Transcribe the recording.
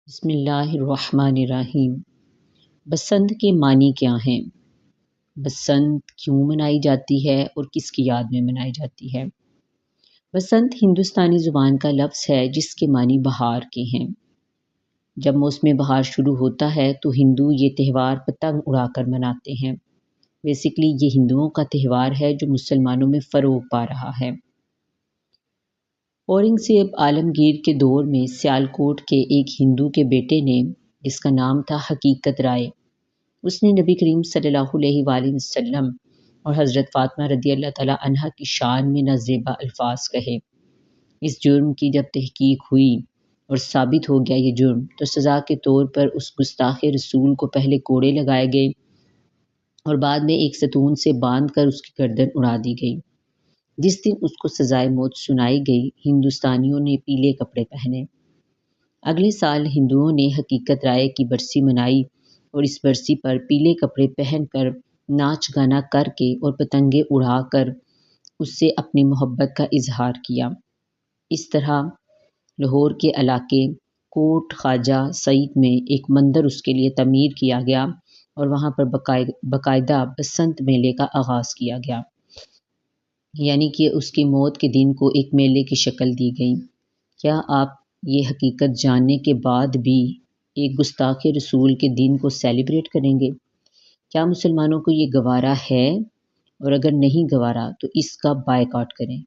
بسم اللہ الرحمن الرحیم۔ بسنت کے معنی کیا ہیں؟ بسنت کیوں منائی جاتی ہے اور کس کی یاد میں منائی جاتی ہے؟ بسنت ہندوستانی زبان کا لفظ ہے جس کے معنی بہار کے ہیں۔ جب موسم بہار شروع ہوتا ہے تو ہندو یہ تہوار پتنگ اڑا کر مناتے ہیں۔ بیسیکلی یہ ہندوؤں کا تہوار ہے جو مسلمانوں میں فروغ پا رہا ہے۔ اورنگزیب عالمگیر کے دور میں سیالکوٹ کے ایک ہندو کے بیٹے نے، جس کا نام تھا حقیقت رائے، اس نے نبی کریم صلی اللہ علیہ وآلہ وسلم اور حضرت فاطمہ رضی اللہ تعالیٰ عنہا کی شان میں نازیبا الفاظ کہے۔ اس جرم کی جب تحقیق ہوئی اور ثابت ہو گیا یہ جرم، تو سزا کے طور پر اس گستاخ رسول کو پہلے کوڑے لگائے گئے اور بعد میں ایک ستون سے باندھ کر اس کی گردن اڑا دی گئی۔ جس دن اس کو سزائے موت سنائی گئی، ہندوستانیوں نے پیلے کپڑے پہنے۔ اگلے سال ہندوؤں نے حقیقت رائے کی برسی منائی اور اس برسی پر پیلے کپڑے پہن کر ناچ گانا کر کے اور پتنگیں اڑا کر اس سے اپنی محبت کا اظہار کیا۔ اس طرح لاہور کے علاقے کوٹ خواجہ سعید میں ایک مندر اس کے لیے تعمیر کیا گیا اور وہاں پر باقاعدہ بسنت میلے کا آغاز کیا گیا، یعنی کہ اس کی موت کے دن کو ایک میلے کی شکل دی گئی۔ کیا آپ یہ حقیقت جاننے کے بعد بھی ایک گستاخ رسول کے دن کو سیلیبریٹ کریں گے؟ کیا مسلمانوں کو یہ گوارا ہے؟ اور اگر نہیں گوارا تو اس کا بائیکاٹ کریں۔